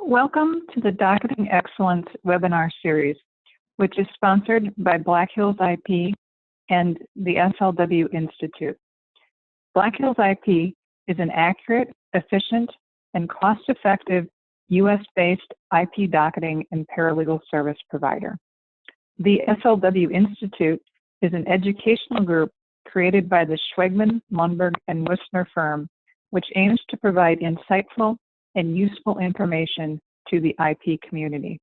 Welcome to the Docketing Excellence webinar series, which is sponsored by Black Hills IP and the SLW Institute. Black Hills IP is an accurate, efficient, and cost-effective U.S.-based IP docketing and paralegal service provider. The SLW Institute is an educational group created by the Schwegman, Lundberg, and Woessner firm, which aims to provide insightful and useful information to the IP community.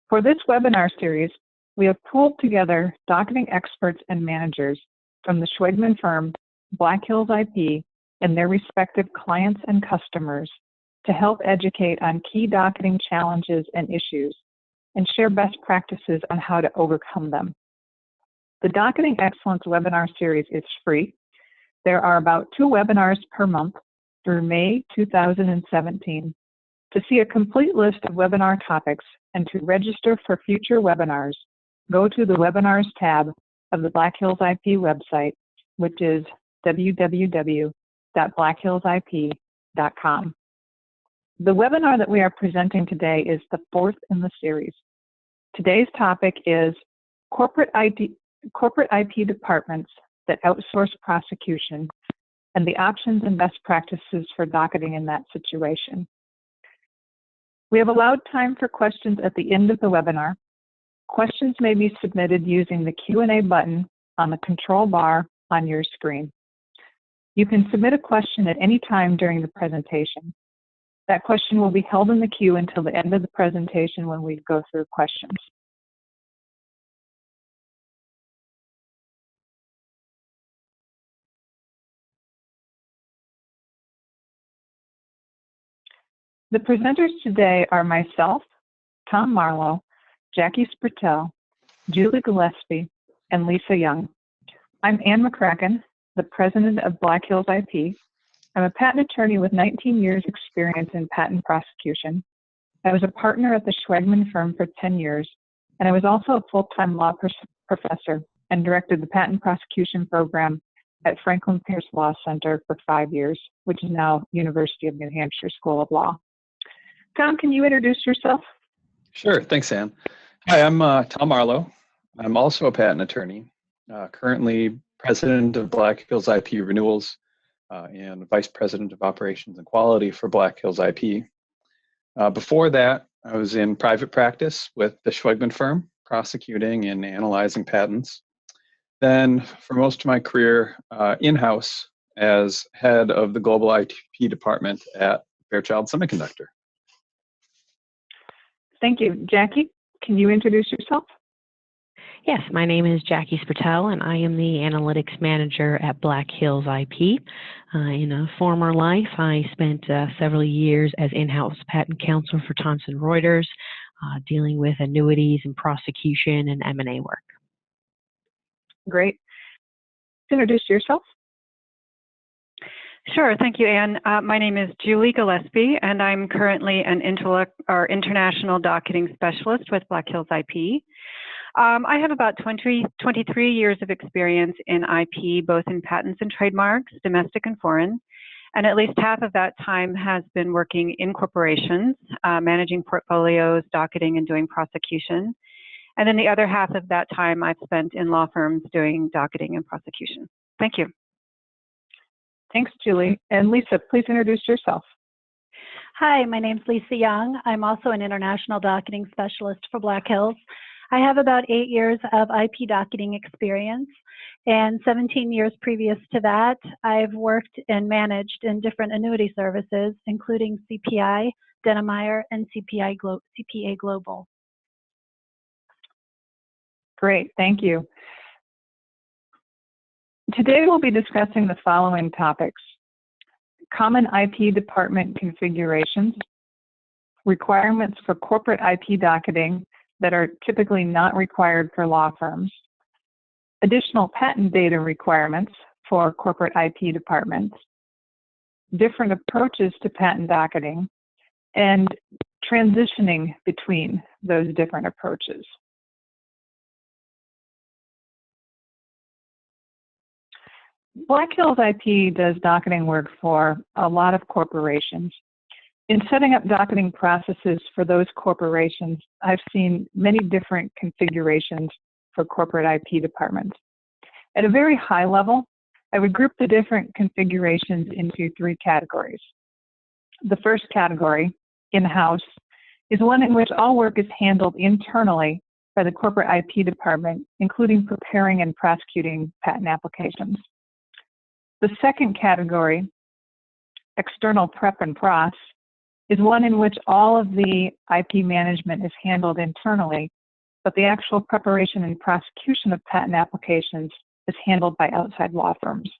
For this webinar series, we have pulled together docketing experts and managers from the Schwegman firm, Black Hills IP, and their respective clients and customers to help educate on key docketing challenges and issues and share best practices on how to overcome them. The Docketing Excellence webinar series is free. There are about 2 webinars per month through May 2017. To see a complete list of webinar topics and to register for future webinars, go to the Webinars tab of the Black Hills IP website, which is www.blackhillsip.com. The webinar that we are presenting today is the 4th in the series. Today's topic is corporate IP departments that outsource prosecution and the options and best practices for docketing in that situation. We have allowed time for questions at the end of the webinar. Questions may be submitted using the Q&A button on the control bar on your screen. You can submit a question at any time during the presentation. That question will be held in the queue until the end of the presentation when we go through questions. The presenters today are myself, Tom Marlowe, Jackie Spurtell, Julie Gillespie, and Lisa Young. I'm Ann McCracken, the president of Black Hills IP. I'm a patent attorney with 19 years experience in patent prosecution. I was a partner at the Schwegman firm for 10 years, and I was also a full-time law professor and directed the patent prosecution program at Franklin Pierce Law Center for 5 years, which is now University of New Hampshire School of Law. Tom, can you introduce yourself? Sure, thanks, Ann. Hi, I'm Tom Marlowe. I'm also a patent attorney, currently president of Black Hills IP Renewals and vice president of operations and quality for Black Hills IP. Before that, I was in private practice with the Schwegman firm, prosecuting and analyzing patents. Then, for most of my career, in-house as head of the global IP department at Fairchild Semiconductor. Thank you. Jackie, can you introduce yourself? Yes, my name is Jackie Spurtell, and I am the analytics manager at Black Hills IP. In a former life, I spent several years as in-house patent counsel for Thomson Reuters, dealing with annuities and prosecution and M&A work. Great. Introduce yourself. Sure, thank you, Ann. My name is Julie Gillespie, and I'm currently an international docketing specialist with Black Hills IP. I have about 23 years of experience in IP, both in patents and trademarks, domestic and foreign, and at least half of that time has been working in corporations, managing portfolios, docketing, and doing prosecution. And then the other half of that time I've spent in law firms doing docketing and prosecution. Thank you. Thanks, Julie. And Lisa, please introduce yourself. Hi, my name's Lisa Young. I'm also an international docketing specialist for Black Hills. I have about 8 years of IP docketing experience, and 17 years previous to that, I've worked and managed in different annuity services, including CPI, Denemeyer, and CPA Global. Great, thank you. Today we'll be discussing the following topics: common IP department configurations, requirements for corporate IP docketing that are typically not required for law firms, additional patent data requirements for corporate IP departments, different approaches to patent docketing, and transitioning between those different approaches. Black Hills IP does docketing work for a lot of corporations. In setting up docketing processes for those corporations, I've seen many different configurations for corporate IP departments. At a very high level, I would group the different configurations into three categories. The first category, in-house, is one in which all work is handled internally by the corporate IP department, including preparing and prosecuting patent applications. The second category, external prep and pros, is one in which all of the IP management is handled internally, but the actual preparation and prosecution of patent applications is handled by outside law firms.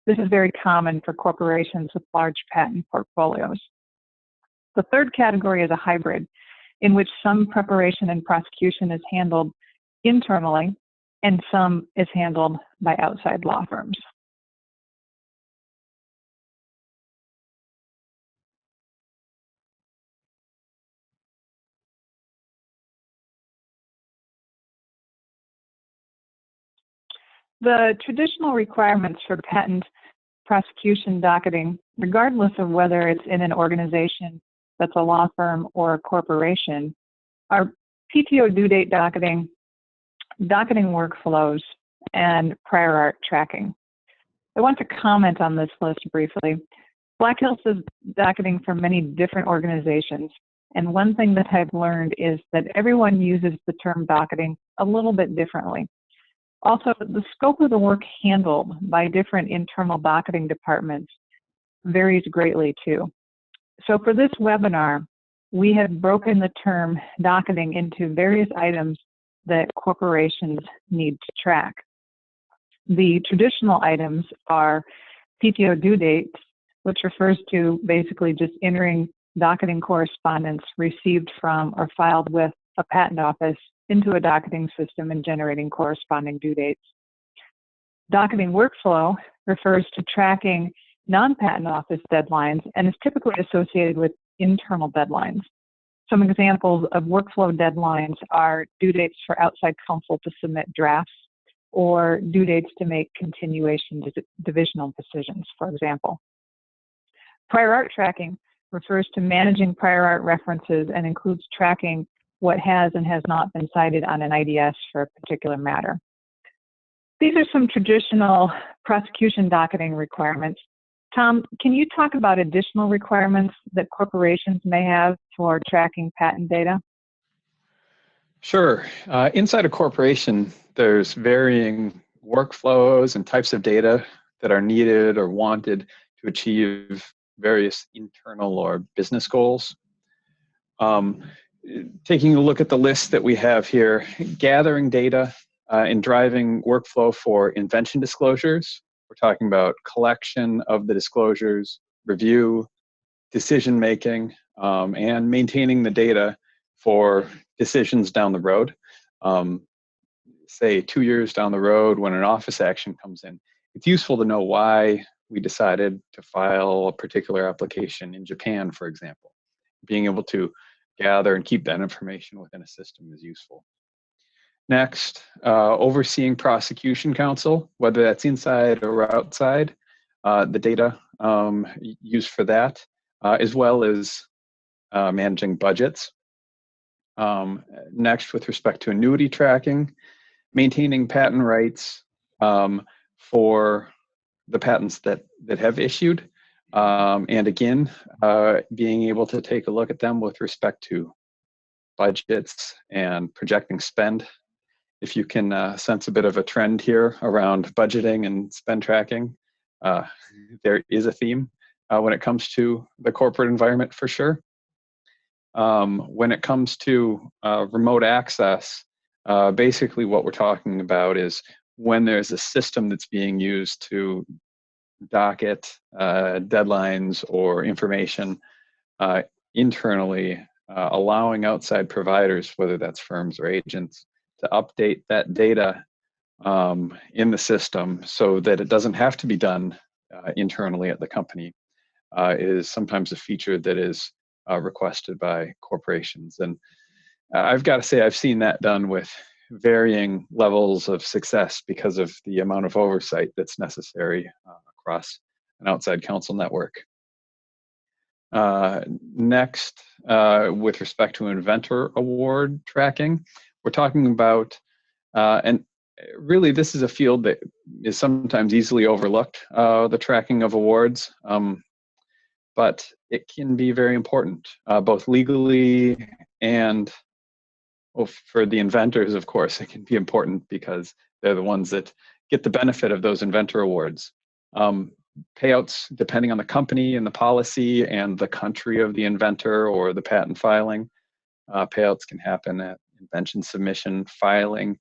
This is very common for corporations with large patent portfolios. The third category is a hybrid, in which some preparation and prosecution is handled internally and some is handled by outside law firms. The traditional requirements for patent prosecution docketing, regardless of whether it's in an organization that's a law firm or a corporation, are PTO due date docketing, docketing workflows, and prior art tracking. I want to comment on this list briefly. Black Hills is docketing for many different organizations, and one thing that I've learned is that everyone uses the term docketing a little bit differently. Also, the scope of the work handled by different internal docketing departments varies greatly too. So for this webinar, we have broken the term docketing into various items that corporations need to track. The traditional items are PTO due dates, which refers to basically just entering docketing correspondence received from or filed with a patent office into a docketing system and generating corresponding due dates. Docketing workflow refers to tracking non-patent office deadlines and is typically associated with internal deadlines. Some examples of workflow deadlines are due dates for outside counsel to submit drafts or due dates to make continuation divisional decisions, for example. Prior art tracking refers to managing prior art references and includes tracking what has and has not been cited on an IDS for a particular matter. These are some traditional prosecution docketing requirements. Tom, can you talk about additional requirements that corporations may have for tracking patent data? Sure. Inside a corporation, there's varying workflows and types of data that are needed or wanted to achieve various internal or business goals. Taking a look at the list that we have here, gathering data and driving workflow for invention disclosures. We're talking about collection of the disclosures, review, decision-making, and maintaining the data for decisions down the road. Say 2 years down the road when an office action comes in, it's useful to know why we decided to file a particular application in Japan, for example. Being able to gather and keep that information within a system is useful. Next, overseeing prosecution counsel, whether that's inside or outside, the data used for that, as well as managing budgets. Next, with respect to annuity tracking, maintaining patent rights for the patents that have issued, and again, being able to take a look at them with respect to budgets and projecting spend. If you can sense a bit of a trend here around budgeting and spend tracking, there is a theme when it comes to the corporate environment for sure. When it comes to remote access, basically what we're talking about is when there's a system that's being used to docket deadlines or information internally, allowing outside providers, whether that's firms or agents, to update that data in the system so that it doesn't have to be done internally at the company is sometimes a feature that is requested by corporations. And I've got to say, I've seen that done with varying levels of success because of the amount of oversight that's necessary across an outside counsel network. Next, with respect to inventor award tracking, we're talking about, and really this is a field that is sometimes easily overlooked, the tracking of awards, but it can be very important, both legally and, well, for the inventors, of course, it can be important because they're the ones that get the benefit of those inventor awards. Payouts, depending on the company and the policy and the country of the inventor or the patent filing, payouts can happen at invention submission, filing,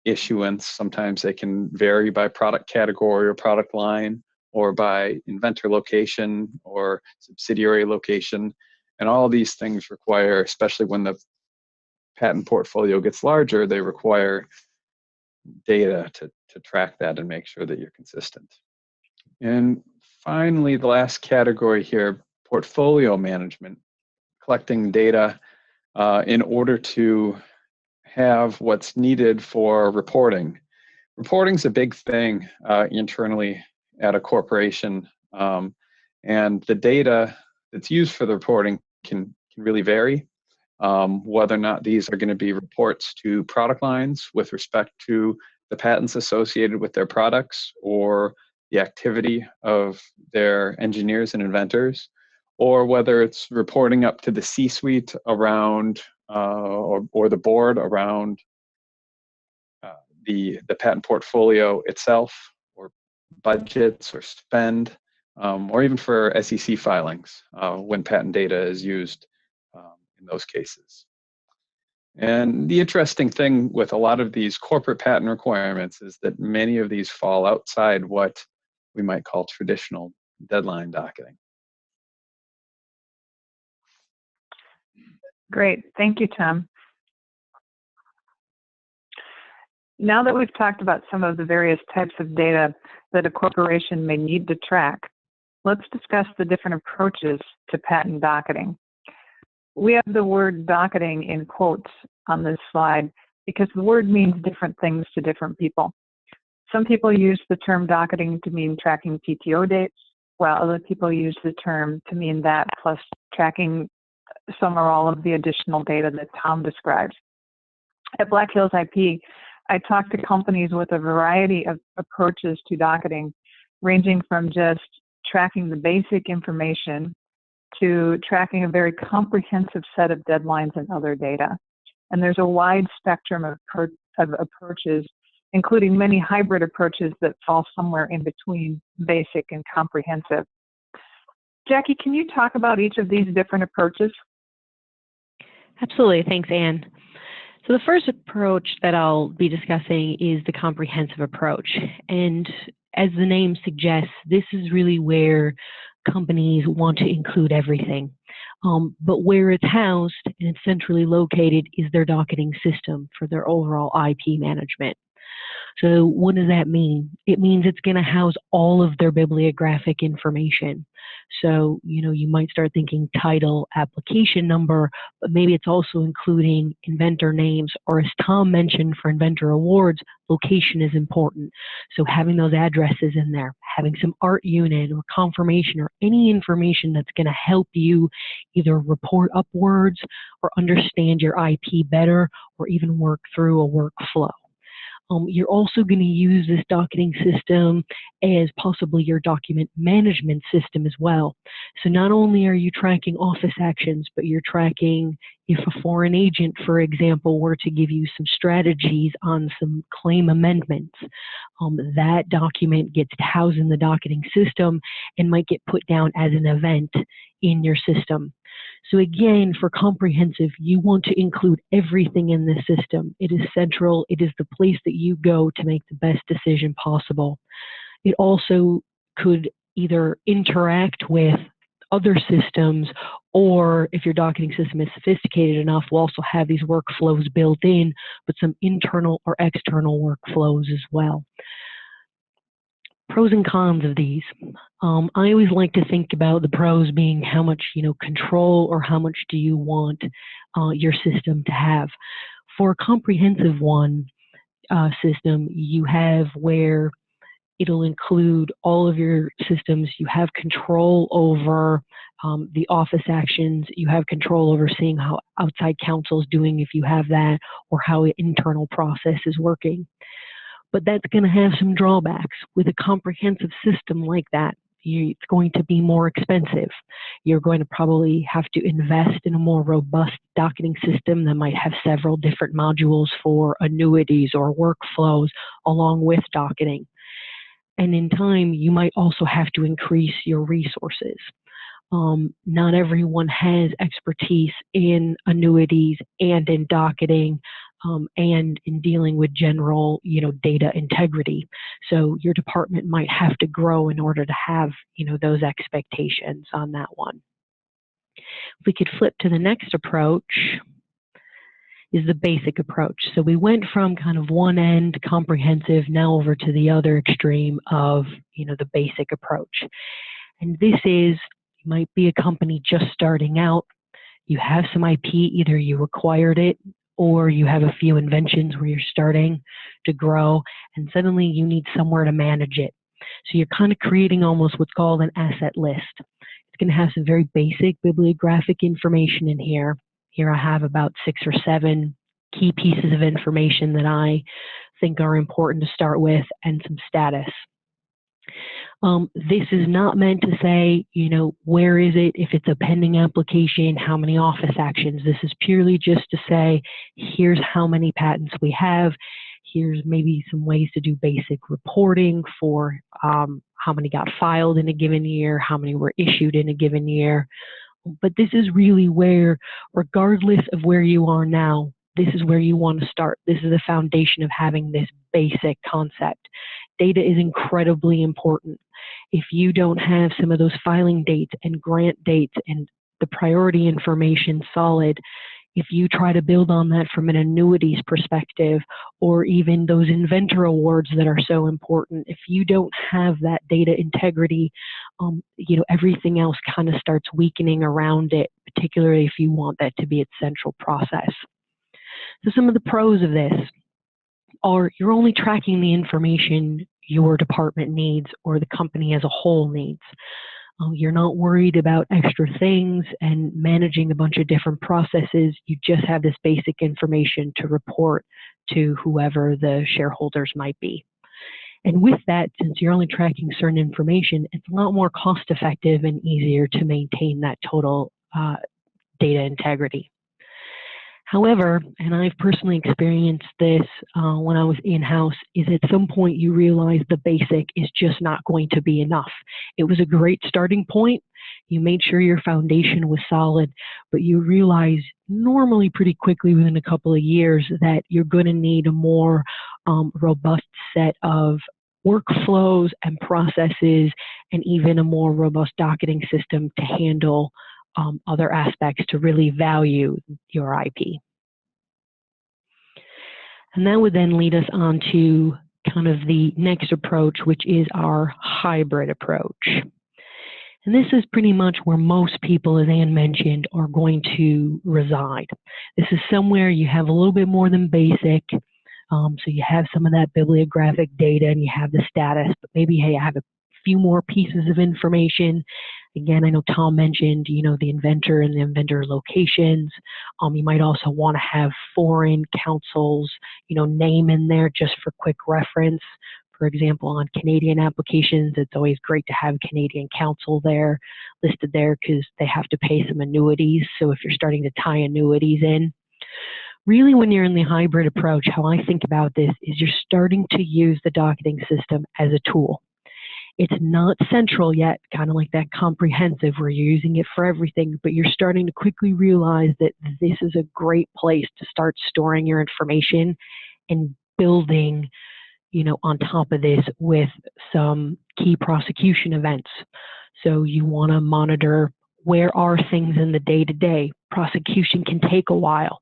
issuance. Sometimes they can vary by product category or product line, or by inventor location or subsidiary location. And all these things require, especially when the patent portfolio gets larger, they require data to track that and make sure that you're consistent. And finally, the last category here, portfolio management, collecting data in order to have what's needed for reporting. Reporting's a big thing internally at a corporation, and the data that's used for the reporting can really vary. Whether or not these are going to be reports to product lines with respect to the patents associated with their products, or the activity of their engineers and inventors, or whether it's reporting up to the C-suite around, or the board around the patent portfolio itself, or budgets or spend, or even for SEC filings when patent data is used in those cases. And the interesting thing with a lot of these corporate patent requirements is that many of these fall outside what we might call traditional deadline docketing. Great, thank you, Tom. Now that we've talked about some of the various types of data that a corporation may need to track, let's discuss the different approaches to patent docketing. We have the word docketing in quotes on this slide because the word means different things to different people. Some people use the term docketing to mean tracking PTO dates, while other people use the term to mean that plus tracking some or all of the additional data that Tom describes. At Black Hills IP, I talk to companies with a variety of approaches to docketing, ranging from just tracking the basic information to tracking a very comprehensive set of deadlines and other data. And there's a wide spectrum of approaches, including many hybrid approaches that fall somewhere in between basic and comprehensive. Jackie, can you talk about each of these different approaches? Absolutely, thanks, Anne. So the first approach that I'll be discussing is the comprehensive approach. And as the name suggests, this is really where companies want to include everything. But where it's housed and it's centrally located is their docketing system for their overall IP management. So what does that mean? It means it's going to house all of their bibliographic information. So, you might start thinking title, application number, but maybe it's also including inventor names, or as Tom mentioned for inventor awards, location is important. So having those addresses in there, having some art unit or confirmation or any information that's going to help you either report upwards or understand your IP better, or even work through a workflow. You're also going to use this docketing system as possibly your document management system as well. So not only are you tracking office actions, but you're tracking if a foreign agent, for example, were to give you some strategies on some claim amendments. That document gets housed in the docketing system and might get put down as an event in your system. So again, for comprehensive, you want to include everything in the system. It is central. It is the place that you go to make the best decision possible. It also could either interact with other systems, or if your docketing system is sophisticated enough, we'll also have these workflows built in, but some internal or external workflows as well. Pros and cons of these. I always like to think about the pros being how much control, or how much do you want your system to have. For a comprehensive one system, you have where It'll include all of your systems. You have control over the office actions. You have control over seeing how outside counsel is doing if you have that, or how an internal process is working. But that's going to have some drawbacks. With a comprehensive system like that, it's going to be more expensive. You're going to probably have to invest in a more robust docketing system that might have several different modules for annuities or workflows along with docketing. And in time, you might also have to increase your resources. Not everyone has expertise in annuities and in docketing and in dealing with general, data integrity. So your department might have to grow in order to have, those expectations on that one. If we could flip to the next approach, is the basic approach. So we went from kind of one end, comprehensive, now over to the other extreme of, the basic approach. And this is, you might be a company just starting out. You have some IP, either you acquired it or you have a few inventions where you're starting to grow, and suddenly you need somewhere to manage it. So you're kind of creating almost what's called an asset list. It's going to have some very basic bibliographic information in here. Here I have about 6 or 7 key pieces of information that I think are important to start with, and some status. This is not meant to say, where is it, if it's a pending application, how many office actions. This is purely just to say, here's how many patents we have. Here's maybe some ways to do basic reporting for how many got filed in a given year, how many were issued in a given year. But this is really where, regardless of where you are now, this is where you want to start. This is the foundation of having this basic concept. Data is incredibly important. If you don't have some of those filing dates and grant dates and the priority information solid, if you try to build on that from an annuities perspective, or even those inventor awards that are so important, if you don't have that data integrity, everything else kind of starts weakening around it, particularly if you want that to be its central process. So some of the pros of this are, you're only tracking the information your department needs or the company as a whole needs. You're not worried about extra things and managing a bunch of different processes. You just have this basic information to report to whoever the shareholders might be. And with that, since you're only tracking certain information, it's a lot more cost effective and easier to maintain that total data integrity. However, and I've personally experienced this when I was in-house, is at some point you realize the basic is just not going to be enough. It was a great starting point. You made sure your foundation was solid, but you realize normally pretty quickly within a couple of years that you're going to need a more robust set of workflows and processes, and even a more robust docketing system to handle other aspects to really value your IP. And that would then lead us on to kind of the next approach, which is our hybrid approach. And this is pretty much where most people, as Anne mentioned, are going to reside. This is somewhere you have a little bit more than basic. So you have some of that bibliographic data and you have the status, but maybe, hey, I have a few more pieces of information. Again, I know Tom mentioned, the inventor and the inventor locations. You might also want to have foreign counsel's, name in there just for quick reference. For example, on Canadian applications, it's always great to have Canadian counsel there listed there because they have to pay some annuities. So if you're starting to tie annuities in, really when you're in the hybrid approach, how I think about this is you're starting to use the docketing system as a tool. It's not central yet, kind of like that comprehensive where you're using it for everything, but you're starting to quickly realize that this is a great place to start storing your information and building, on top of this with some key prosecution events. So you want to monitor where are things in the day-to-day. Prosecution can take a while.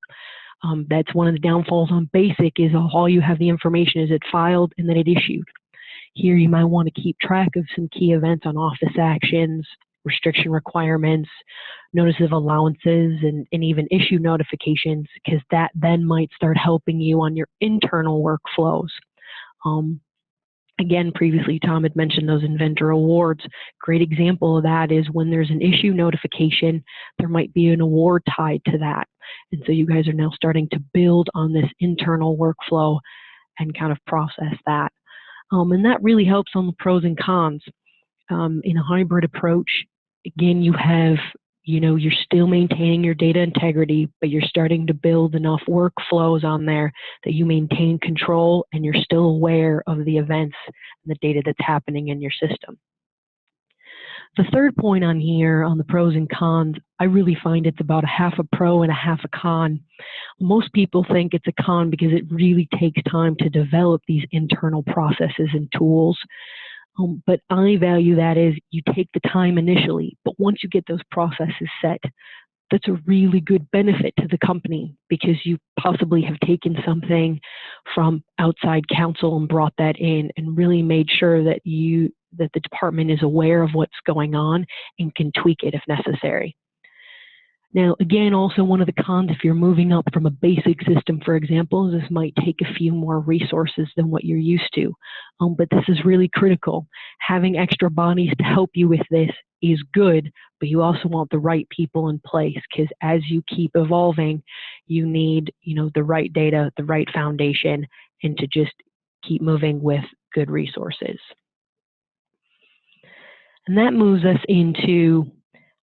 That's one of the downfalls on basic is all you have the information is it filed and then it issued. Here you might want to keep track of some key events on office actions, restriction requirements, notice of allowances, and even issue notifications, because that then might start helping you on your internal workflows. Again, previously Tom had mentioned those inventor awards. Great example of that is when there's an issue notification, there might be an award tied to that. And so you guys are now starting to build on this internal workflow and kind of process that. And that really helps on the pros and cons. In a hybrid approach, again, you have, you're still maintaining your data integrity, but you're starting to build enough workflows on there that you maintain control and you're still aware of the events and the data that's happening in your system. The third point on here on the pros and cons, I really find it's about a half a pro and a half a con. Most people think it's a con because it really takes time to develop these internal processes and tools. But I value that as you take the time initially, but once you get those processes set, that's a really good benefit to the company because you possibly have taken something from outside counsel and brought that in and really made sure that the department is aware of what's going on and can tweak it if necessary. Now, again, also one of the cons, if you're moving up from a basic system, for example, this might take a few more resources than what you're used to. But this is really critical. Having extra bodies to help you with this is good, but you also want the right people in place because as you keep evolving, you need, the right data, the right foundation, and to just keep moving with good resources. And that moves us into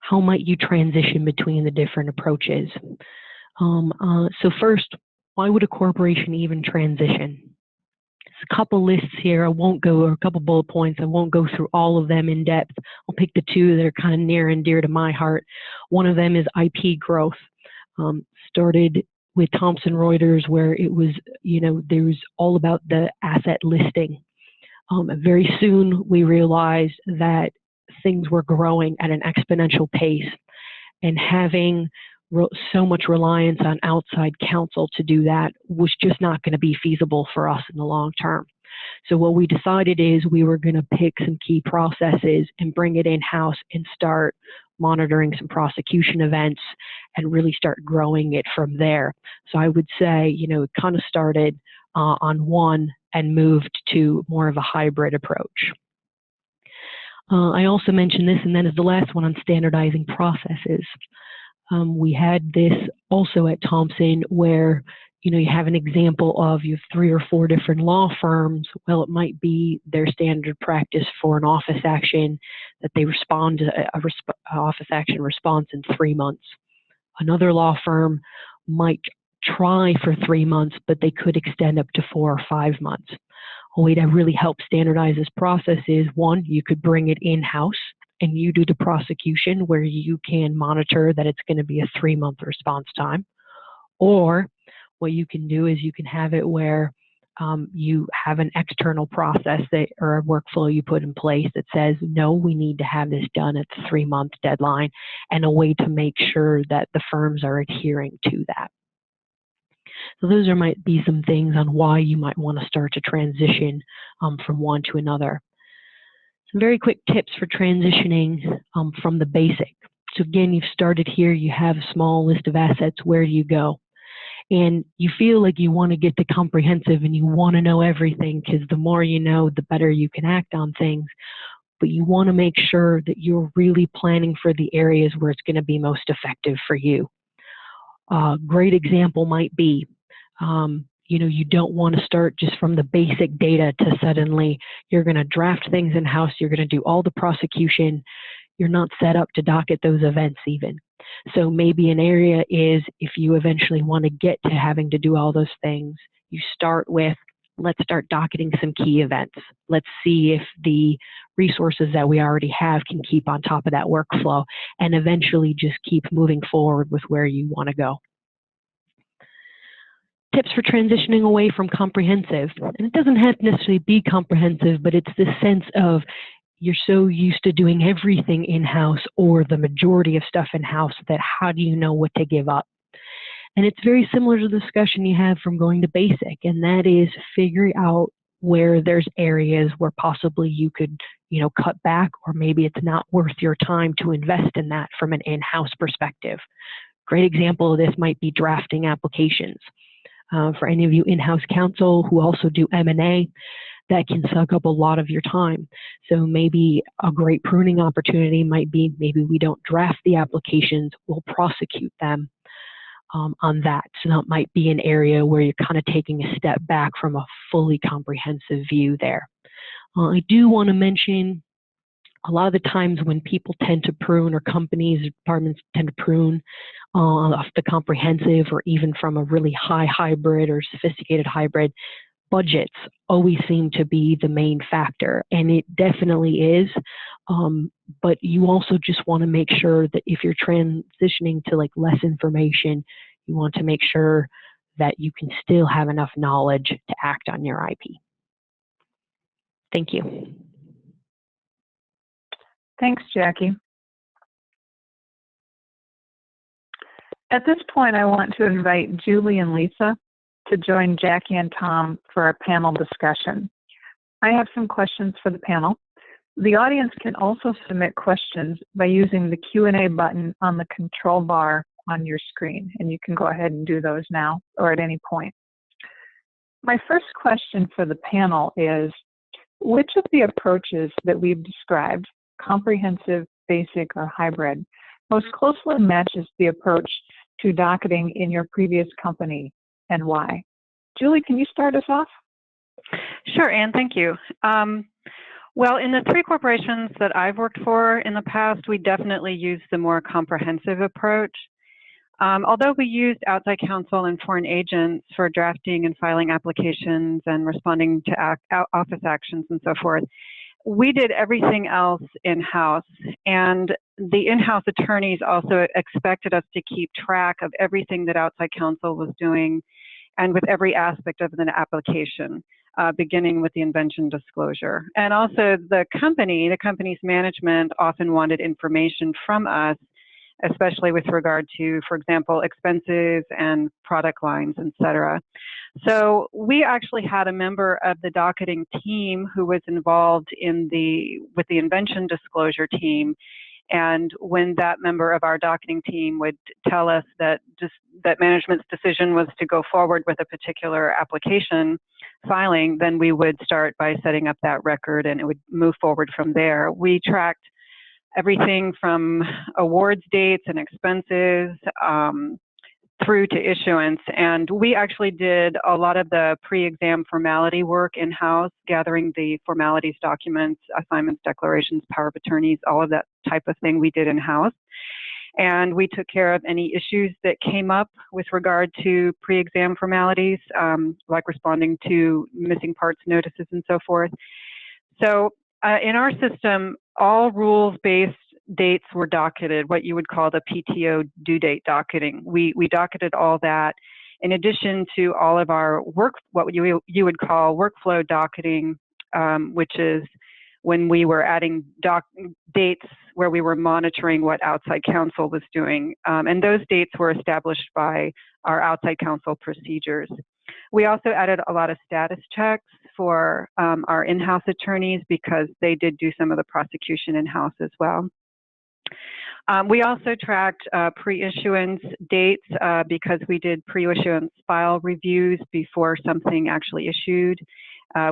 how might you transition between the different approaches? So first, why would a corporation even transition? There's a couple lists here. or a couple bullet points. I won't go through all of them in depth. I'll pick the two that are kind of near and dear to my heart. One of them is IP growth. Started with Thomson Reuters where it was, there was all about the asset listing. Very soon we realized that things were growing at an exponential pace, and having so much reliance on outside counsel to do that was just not going to be feasible for us in the long term. So what we decided is we were going to pick some key processes and bring it in-house and start monitoring some prosecution events and really start growing it from there. So I would say, it kind of started on one and moved to more of a hybrid approach. I also mentioned this, and then as the last one on standardizing processes. We had this also at Thomson where, you have an example of you have 3 or 4 different law firms. Well, it might be their standard practice for an office action that they respond to office action response in 3 months. Another law firm might try for 3 months, but they could extend up to 4 or 5 months. A way to really help standardize this process is, one, you could bring it in-house and you do the prosecution where you can monitor that it's going to be a 3-month response time. Or what you can do is you can have it where you have an external process or a workflow you put in place that says, no, we need to have this done at the 3-month deadline, and a way to make sure that the firms are adhering to that. So those might be some things on why you might want to start to transition from one to another. Some very quick tips for transitioning from the basic. So again, you've started here, you have a small list of assets, where do you go? And you feel like you want to get to comprehensive and you want to know everything because the more you know, the better you can act on things. But you want to make sure that you're really planning for the areas where it's going to be most effective for you. Great example might be, you don't want to start just from the basic data to suddenly you're going to draft things in-house, you're going to do all the prosecution, you're not set up to docket those events even. So maybe an area is if you eventually want to get to having to do all those things, you start with, let's start docketing some key events. Let's see if the resources that we already have can keep on top of that workflow and eventually just keep moving forward with where you want to go. Tips for transitioning away from comprehensive. And it doesn't have to necessarily be comprehensive, but it's this sense of you're so used to doing everything in-house or the majority of stuff in-house that how do you know what to give up? And it's very similar to the discussion you have from going to basic, and that is figuring out where there's areas where possibly you could, cut back, or maybe it's not worth your time to invest in that from an in-house perspective. Great example of this might be drafting applications. For any of you in-house counsel who also do M&A, that can suck up a lot of your time. So maybe a great pruning opportunity might be maybe we don't draft the applications, we'll prosecute them on that. So that might be an area where you're kind of taking a step back from a fully comprehensive view there. I do want to mention a lot of the times when people tend to prune, or companies or departments tend to prune off the comprehensive or even from a really high hybrid or sophisticated hybrid, budgets always seem to be the main factor, and it definitely is. But you also just want to make sure that if you're transitioning to like less information, you want to make sure that you can still have enough knowledge to act on your IP. Thank you. Thanks, Jackie. At this point, I want to invite Julie and Lisa to join Jackie and Tom for our panel discussion. I have some questions for the panel. The audience can also submit questions by using the Q&A button on the control bar on your screen, and you can go ahead and do those now or at any point. My first question for the panel is, which of the approaches that we've described, comprehensive, basic, or hybrid, most closely matches the approach to docketing in your previous company, and why? Julie, can you start us off? Sure, Anne, thank you. Well, in the 3 corporations that I've worked for in the past, we definitely used the more comprehensive approach. Although we used outside counsel and foreign agents for drafting and filing applications and responding to office actions and so forth, we did everything else in-house, and the in-house attorneys also expected us to keep track of everything that outside counsel was doing and with every aspect of the application, beginning with the invention disclosure. And also the company's management often wanted information from us, especially with regard to, for example, expenses and product lines, et cetera. So we actually had a member of the docketing team who was involved with the invention disclosure team. And when that member of our docketing team would tell us that management's decision was to go forward with a particular application filing, then we would start by setting up that record, and it would move forward from there. We tracked everything from awards dates and expenses through to issuance. And we actually did a lot of the pre-exam formality work in-house, gathering the formalities documents, assignments, declarations, power of attorneys, all of that type of thing we did in-house. And we took care of any issues that came up with regard to pre-exam formalities, like responding to missing parts notices and so forth. So in our system, all rules-based dates were docketed, what you would call the PTO due date docketing. We docketed all that in addition to all of our what you would call workflow docketing, which is when we were adding dates where we were monitoring what outside counsel was doing. And those dates were established by our outside counsel procedures. We also added a lot of status checks for our in-house attorneys because they did do some of the prosecution in-house as well. We also tracked pre-issuance dates because we did pre-issuance file reviews before something actually issued.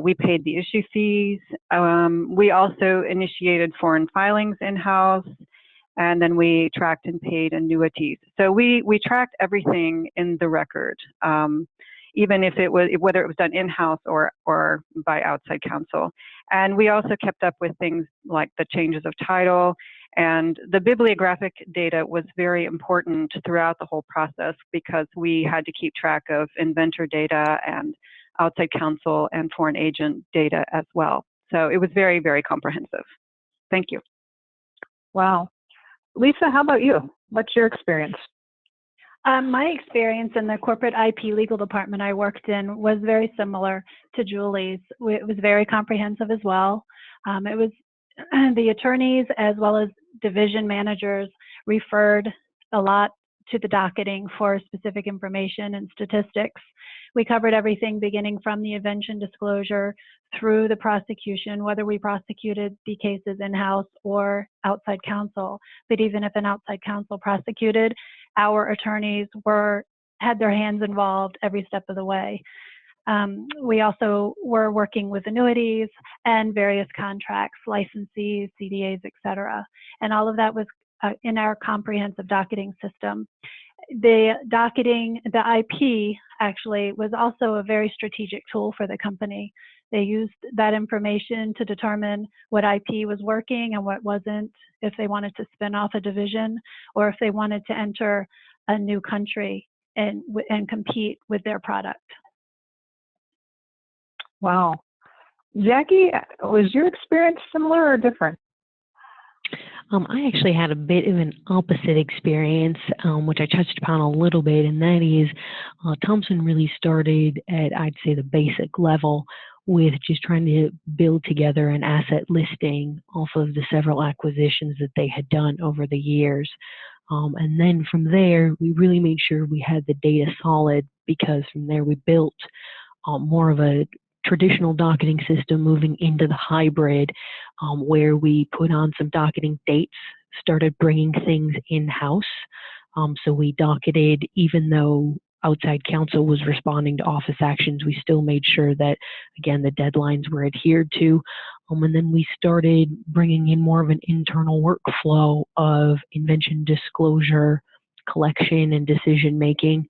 We paid the issue fees. We also initiated foreign filings in-house, and then we tracked and paid annuities. So we tracked everything in the record, even if whether it was done in-house or by outside counsel. And we also kept up with things like the changes of title, and the bibliographic data was very important throughout the whole process because we had to keep track of inventor data and outside counsel and foreign agent data as well. So it was very, very comprehensive. Thank you. Wow. Lisa, how about you? What's your experience? My experience in the corporate IP legal department I worked in was very similar to Julie's. It was very comprehensive as well. It was the attorneys as well as division managers referred a lot to the docketing for specific information and statistics. We covered everything beginning from the invention disclosure through the prosecution, whether we prosecuted the cases in-house or outside counsel. But even if an outside counsel prosecuted, our attorneys had their hands involved every step of the way. We also were working with annuities and various contracts, licensees, CDAs, et cetera. And all of that was in our comprehensive docketing system. The docketing, the IP actually was also a very strategic tool for the company. They used that information to determine what IP was working and what wasn't, if they wanted to spin off a division or if they wanted to enter a new country and compete with their product. Wow. Jackie, was your experience similar or different? I actually had a bit of an opposite experience, which I touched upon a little bit, and that is Thomson really started at, I'd say, the basic level with just trying to build together an asset listing off of the several acquisitions that they had done over the years. And then from there, we really made sure we had the data solid, because from there we built more of a traditional docketing system moving into the hybrid, where we put on some docketing dates, started bringing things in-house. So we docketed, even though outside counsel was responding to office actions, we still made sure that, again, the deadlines were adhered to. And then we started bringing in more of an internal workflow of invention disclosure, collection, and decision making.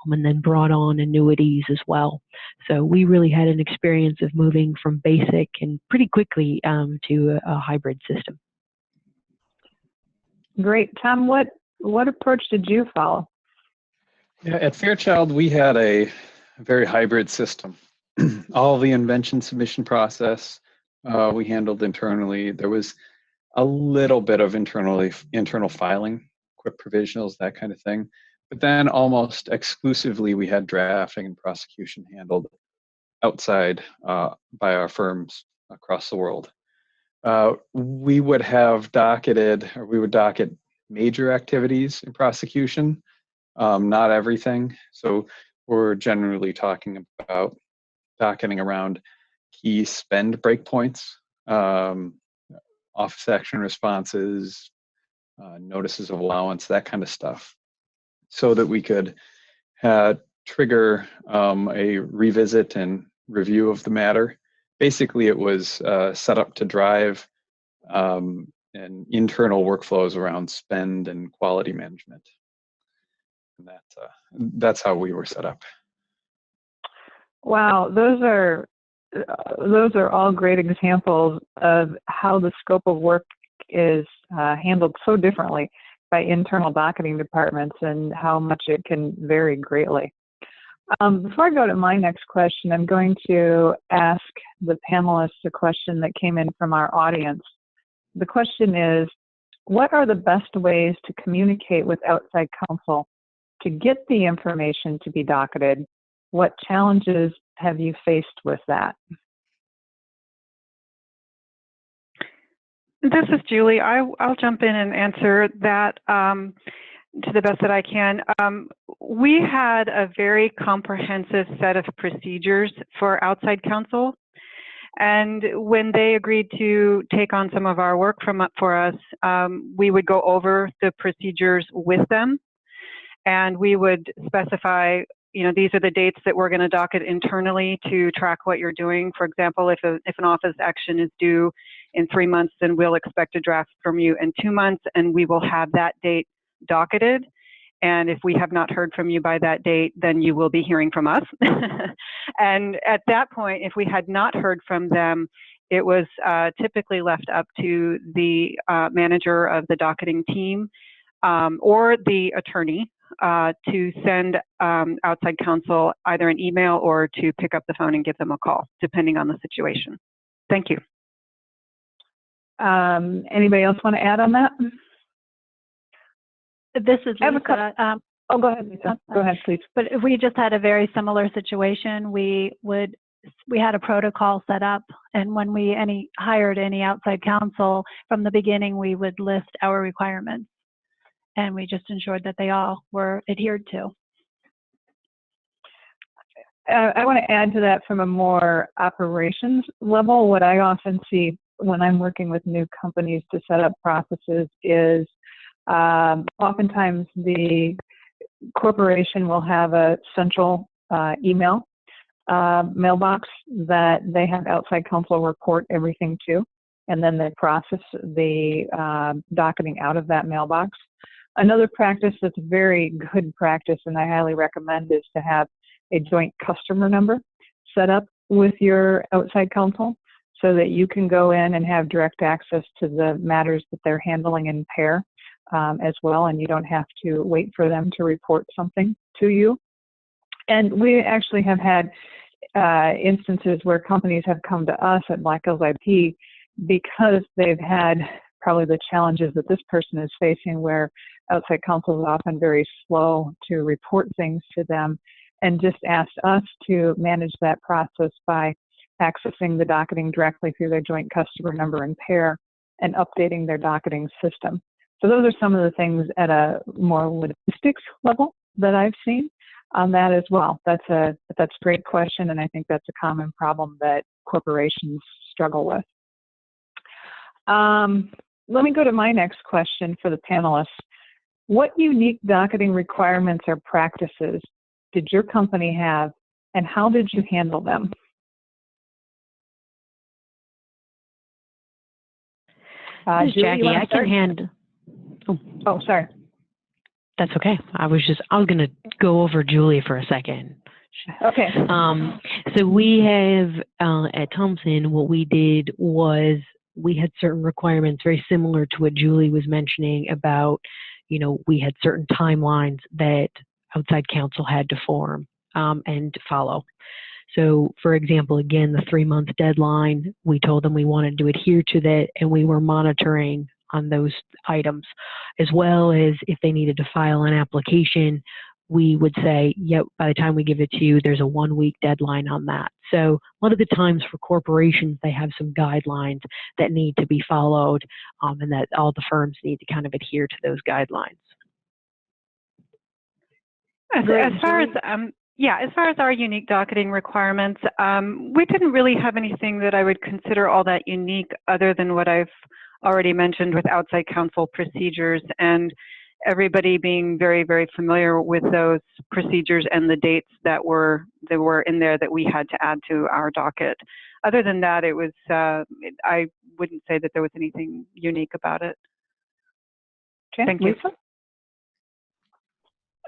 And then brought on annuities as well. So we really had an experience of moving from basic and pretty quickly to a hybrid system. Great. Tom, what approach did you follow? Yeah, at Fairchild, we had a very hybrid system. All the invention submission process we handled internally. There was a little bit of internal filing, quick provisionals, that kind of thing. But then almost exclusively we had drafting and prosecution handled outside by our firms across the world. We would have docketed, or we would docket major activities in prosecution, not everything. So we're generally talking about docketing around key spend breakpoints, office action responses, notices of allowance, that kind of stuff, so that we could trigger a revisit and review of the matter. Basically, it was set up to drive and internal workflows around spend and quality management. And that's how we were set up. Wow, those are all great examples of how the scope of work is handled so differently by internal docketing departments and how much it can vary greatly. Before I go to my next question, I'm going to ask the panelists a question that came in from our audience. The question is, what are the best ways to communicate with outside counsel to get the information to be docketed? What challenges have you faced with that? This is Julie. I'll jump in and answer that to the best that I can. We had a very comprehensive set of procedures for outside counsel. And when they agreed to take on some of our work for us, we would go over the procedures with them. And we would specify, these are the dates that we're going to docket internally to track what you're doing. For example, if an office action is due in 3 months, then we'll expect a draft from you in 2 months, and we will have that date docketed. And if we have not heard from you by that date, then you will be hearing from us. And at that point, if we had not heard from them, it was typically left up to the manager of the docketing team or the attorney to send outside counsel either an email or to pick up the phone and give them a call, depending on the situation. Thank you. Anybody else want to add on that? This is Lisa. Oh, go ahead, Lisa. Go ahead, please. But if we just had a very similar situation, we had a protocol set up, and when we hired any outside counsel from the beginning, we would list our requirements, and we just ensured that they all were adhered to. I want to add to that from a more operations level. What I often see when I'm working with new companies to set up processes is oftentimes the corporation will have a central email mailbox that they have outside counsel report everything to, and then they process the docketing out of that mailbox. Another practice that's very good practice, and I highly recommend, is to have a joint customer number set up with your outside counsel so that you can go in and have direct access to the matters that they're handling in pair as well, and you don't have to wait for them to report something to you. And we actually have had instances where companies have come to us at Black Hills IP because they've had probably the challenges that this person is facing, where outside counsel is often very slow to report things to them, and just asked us to manage that process by accessing the docketing directly through their joint customer number and pair and updating their docketing system. So those are some of the things at a more logistics level that I've seen on that as well. That's a great question, and I think that's a common problem that corporations struggle with. Let me go to my next question for the panelists. What unique docketing requirements or practices did your company have, and how did you handle them? This is Julie, Jackie. I can handle. Oh, sorry. That's okay. I was going to go over Julie for a second. Okay. So we have at Thompson, what we did was we had certain requirements very similar to what Julie was mentioning about, we had certain timelines that outside counsel had to form and follow. So, for example, again, the 3-month deadline, we told them we wanted to adhere to that, and we were monitoring on those items, as well as if they needed to file an application, we would say, yep, by the time we give it to you, there's a 1-week deadline on that. So a lot of the times for corporations, they have some guidelines that need to be followed, and that all the firms need to kind of adhere to those guidelines. As far as our unique docketing requirements, we didn't really have anything that I would consider all that unique, other than what I've already mentioned with outside counsel procedures, and everybody being very, very familiar with those procedures and the dates that were in there that we had to add to our docket. Other than that, it was I wouldn't say that there was anything unique about it. Okay. Thank you. Lisa?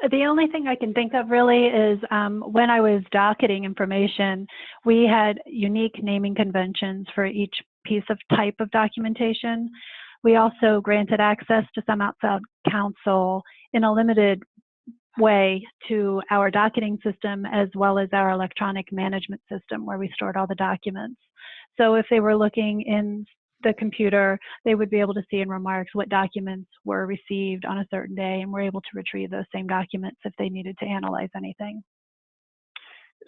The only thing I can think of really is when I was docketing information, we had unique naming conventions for each piece of type of documentation. We also granted access to some outside counsel in a limited way to our docketing system, as well as our electronic management system where we stored all the documents. So if they were looking in the computer, they would be able to see in remarks what documents were received on a certain day, and were able to retrieve those same documents if they needed to analyze anything.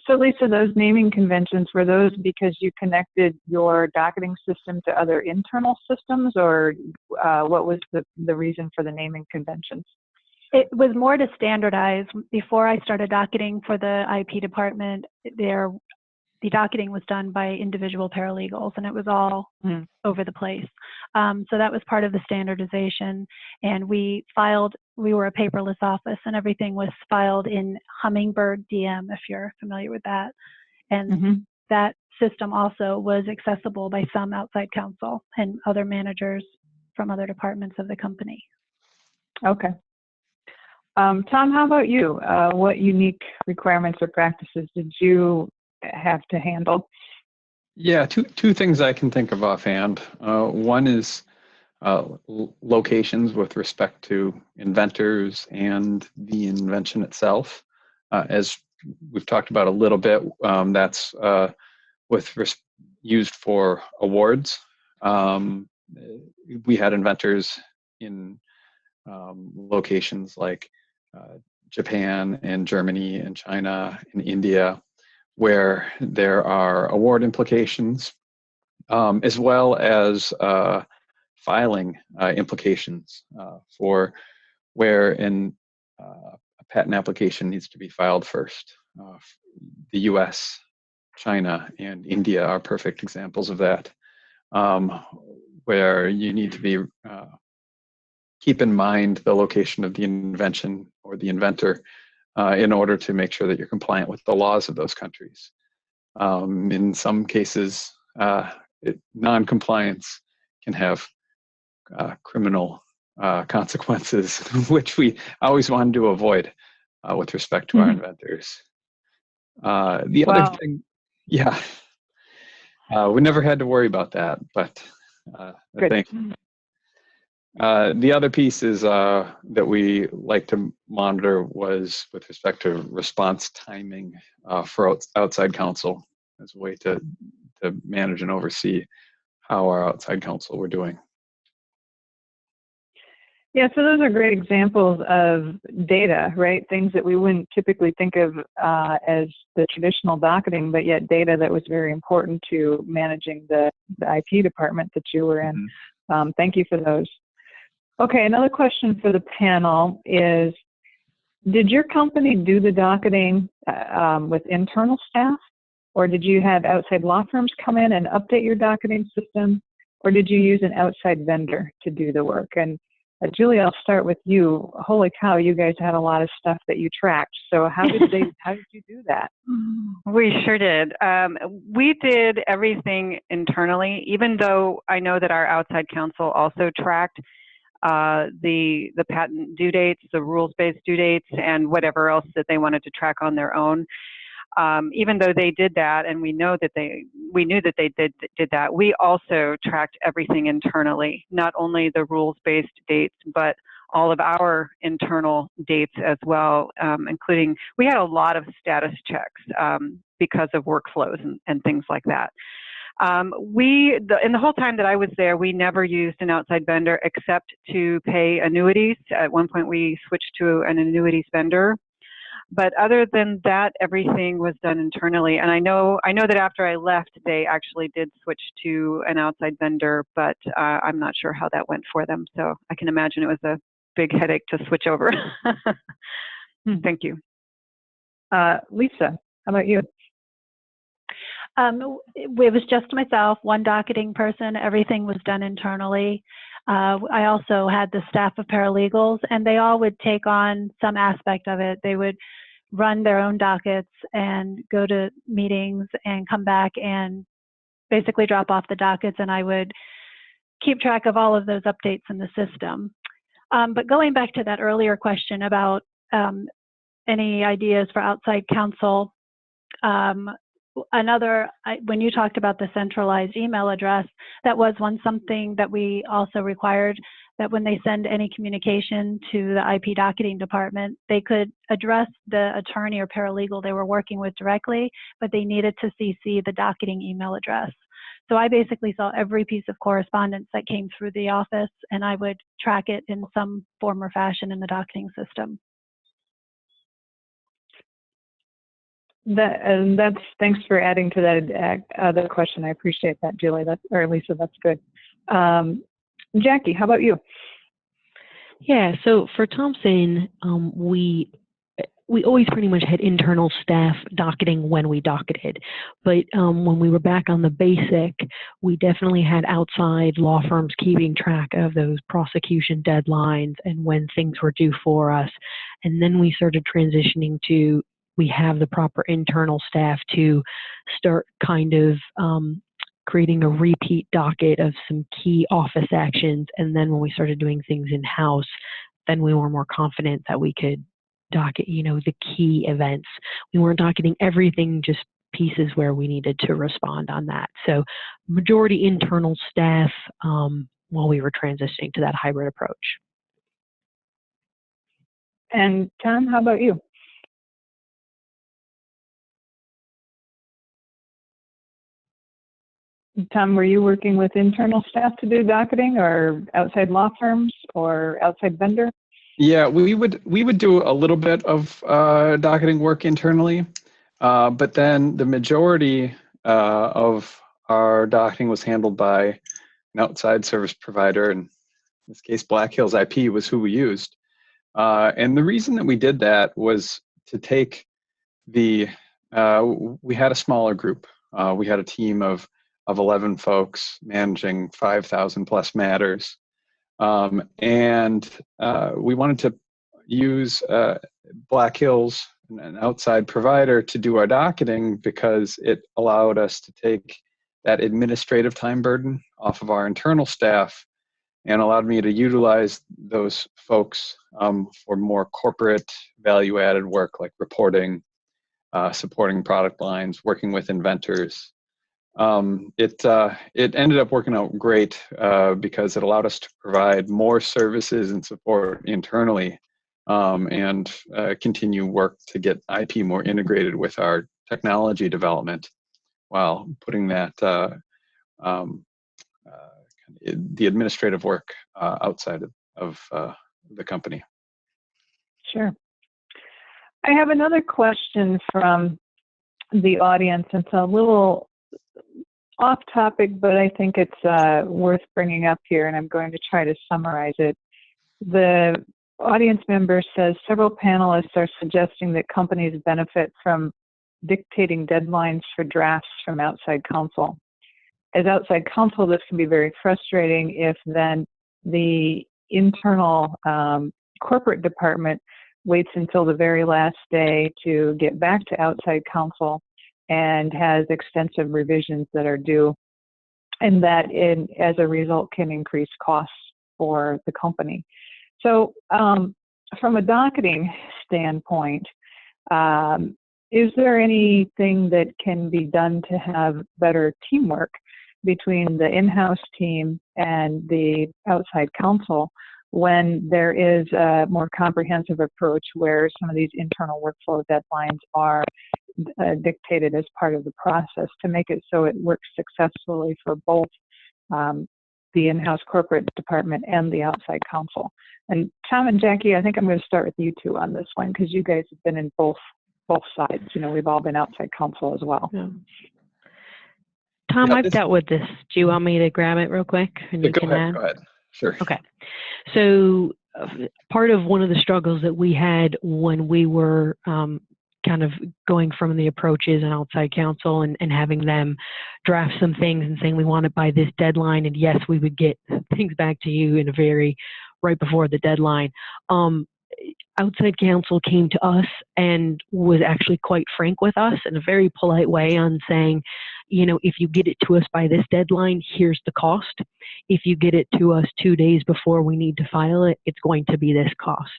So Lisa, those naming conventions, were those because you connected your docketing system to other internal systems, or what was the reason for the naming conventions? It was more to standardize. Before I started docketing for the IP department, the docketing was done by individual paralegals, and it was all over the place. So that was part of the standardization, and we were a paperless office, and everything was filed in Hummingbird DM, if you're familiar with that. And that system also was accessible by some outside counsel and other managers from other departments of the company. Okay. Tom, how about you? What unique requirements or practices did you have to handle? Yeah, two things I can think of offhand. One is locations with respect to inventors and the invention itself. As we've talked about a little bit, that's used for awards. We had inventors in locations like Japan and Germany and China and India, where there are award implications, as well as filing implications for where a patent application needs to be filed first. The US, China, and India are perfect examples of that, where you need to be keep in mind the location of the invention or the inventor in order to make sure that you're compliant with the laws of those countries. In some cases, non-compliance can have criminal consequences, which we always wanted to avoid with respect to our inventors. The other thing, yeah, we never had to worry about that, but I think the other piece is that we like to monitor was with respect to response timing for outside counsel as a way to manage and oversee how our outside counsel were doing. Yeah, so those are great examples of data, right? Things that we wouldn't typically think of as the traditional docketing, but yet data that was very important to managing the IP department that you were in. Thank you for those. Okay, another question for the panel is, did your company do the docketing with internal staff, or did you have outside law firms come in and update your docketing system, or did you use an outside vendor to do the work? And Julie, I'll start with you. Holy cow, you guys had a lot of stuff that you tracked. So how did you do that? We sure did. We did everything internally, even though I know that our outside counsel also tracked the patent due dates, the rules-based due dates, and whatever else that they wanted to track on their own. Even though they did that, and we knew that they did that, we also tracked everything internally, not only the rules-based dates, but all of our internal dates as well, including, we had a lot of status checks because of workflows and things like that. In the whole time that I was there, we never used an outside vendor except to pay annuities. At one point, we switched to an annuities vendor. But other than that, everything was done internally. And I know that after I left, they actually did switch to an outside vendor, but I'm not sure how that went for them. So I can imagine it was a big headache to switch over. Thank you. Lisa, how about you? It was just myself, one docketing person. Everything was done internally. I also had the staff of paralegals, and they all would take on some aspect of it. They would run their own dockets and go to meetings and come back and basically drop off the dockets, and I would keep track of all of those updates in the system. But going back to that earlier question about any ideas for outside counsel, when you talked about the centralized email address, that was something that we also required, that when they send any communication to the IP docketing department, they could address the attorney or paralegal they were working with directly, but they needed to CC the docketing email address. So I basically saw every piece of correspondence that came through the office, and I would track it in some form or fashion in the docketing system. Thanks for adding to that other question. I appreciate that, Julie. Or Lisa, that's good. Jackie, how about you? Yeah, so for Thompson, we always pretty much had internal staff docketing when we docketed, but when we were back on the basic, we definitely had outside law firms keeping track of those prosecution deadlines and when things were due for us. And then we started transitioning to, we have the proper internal staff to start kind of creating a repeat docket of some key office actions. And then when we started doing things in-house, then we were more confident that we could docket, the key events. We weren't docketing everything, just pieces where we needed to respond on that. So majority internal staff while we were transitioning to that hybrid approach. And Tom, how about you? Tom, were you working with internal staff to do docketing, or outside law firms, or outside vendor? Yeah, we would do a little bit of docketing work internally, but then the majority of our docketing was handled by an outside service provider, and in this case, Black Hills IP was who we used. And the reason that we did that was to take we had a smaller group. We had a team of 11 folks managing 5,000 plus matters. And we wanted to use Black Hills an outside provider to do our docketing because it allowed us to take that administrative time burden off of our internal staff and allowed me to utilize those folks for more corporate value-added work like reporting, supporting product lines, working with inventors. It ended up working out great because it allowed us to provide more services and support internally and continue work to get IP more integrated with our technology development while putting that the administrative work outside of the company. Sure. I have another question from the audience. It's a little off topic, but I think it's worth bringing up here, and I'm going to try to summarize it. The audience member says several panelists are suggesting that companies benefit from dictating deadlines for drafts from outside counsel. As outside counsel, this can be very frustrating if then the internal corporate department waits until the very last day to get back to outside counsel and has extensive revisions that are due, and that as a result can increase costs for the company. So from a docketing standpoint, is there anything that can be done to have better teamwork between the in-house team and the outside counsel when there is a more comprehensive approach where some of these internal workflow deadlines are dictated as part of the process to make it so it works successfully for both the in-house corporate department and the outside counsel? And Tom and Jackie, I think I'm going to start with you two on this one because you guys have been in both sides. You know, we've all been outside counsel as well. Yeah. Tom, I've dealt with this. Do you want me to grab it real quick? And Go ahead. Sure. Okay. So part of one of the struggles that we had when we were kind of going from the approaches and outside counsel and having them draft some things and saying we want it by this deadline, and yes, we would get things back to you in a very right before the deadline. Outside counsel came to us and was actually quite frank with us in a very polite way on saying, you know, if you get it to us by this deadline, here's the cost. If you get it to us 2 days before we need to file it, it's going to be this cost.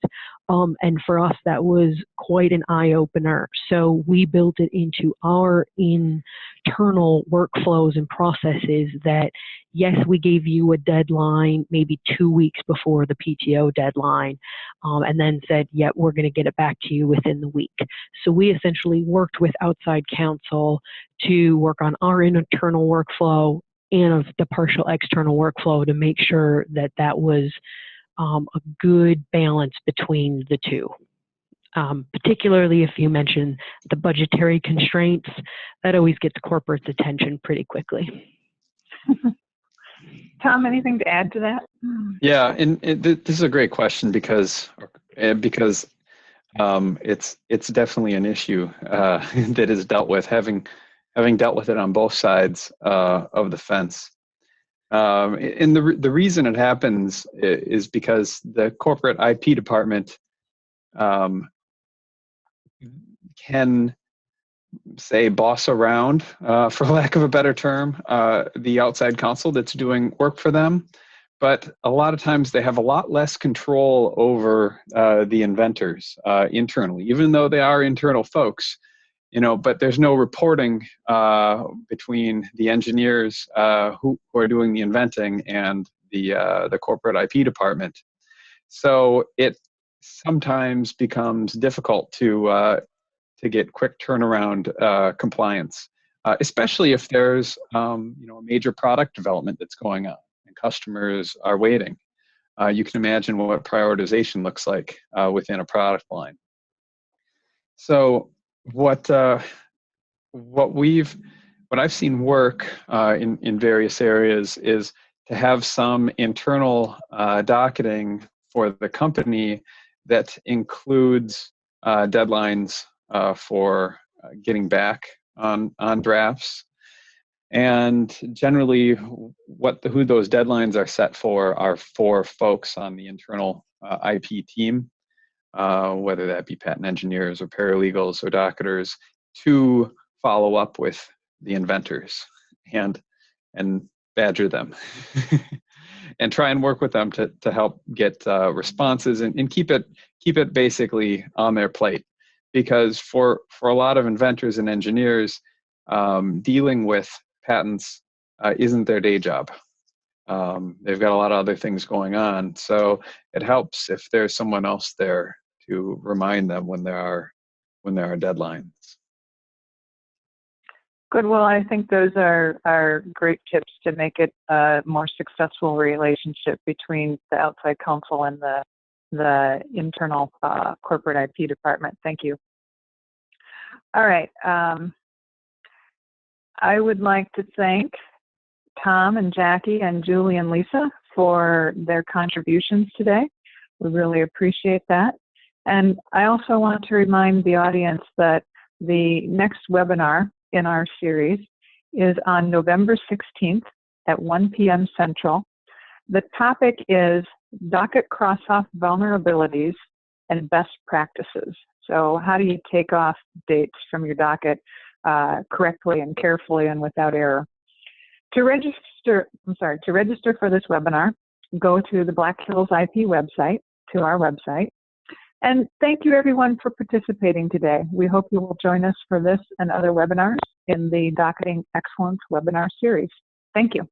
And for us, that was quite an eye-opener. So we built it into our internal workflows and processes that, yes, we gave you a deadline maybe 2 weeks before the PTO deadline, and then said, yeah, we're going to get it back to you within the week. So we essentially worked with outside counsel to work on our internal workflow and the partial external workflow to make sure that that was a good balance between the two. Particularly if you mention the budgetary constraints, that always gets corporate's attention pretty quickly. Tom, anything to add to that? Yeah, and this is a great question because it's definitely an issue that is dealt with, having dealt with it on both sides of the fence. And the reason it happens is because the corporate IP department can, say, boss around, for lack of a better term, the outside counsel that's doing work for them. But a lot of times they have a lot less control over the inventors internally, even though they are internal folks. You know, but there's no reporting between the engineers who are doing the inventing and the corporate IP department. So it sometimes becomes difficult to get quick turnaround compliance, especially if there's a major product development that's going on and customers are waiting. You can imagine what prioritization looks like within a product line. So what I've seen work in various areas is to have some internal docketing for the company that includes deadlines for getting back on drafts, and generally who those deadlines are set for are for folks on the internal IP team. whether that be patent engineers or paralegals or docketers, to follow up with the inventors and badger them and try and work with them to help get responses and keep it basically on their plate. Because for a lot of inventors and engineers, dealing with patents isn't their day job. They've got a lot of other things going on, so it helps if there's someone else there to remind them when there are deadlines. Good. Well, I think those are great tips to make it a more successful relationship between the outside counsel and the internal corporate IP department. Thank you. All right. I would like to thank Tom and Jackie and Julie and Lisa for their contributions today. We really appreciate that. And I also want to remind the audience that the next webinar in our series is on November 16th at 1 p.m. Central. The topic is docket cross-off vulnerabilities and best practices. So how do you take off dates from your docket correctly and carefully and without error? To register for this webinar, go to the Black Hills IP website, to our website. And thank you everyone for participating today. We hope you will join us for this and other webinars in the Docketing Excellence webinar series. Thank you.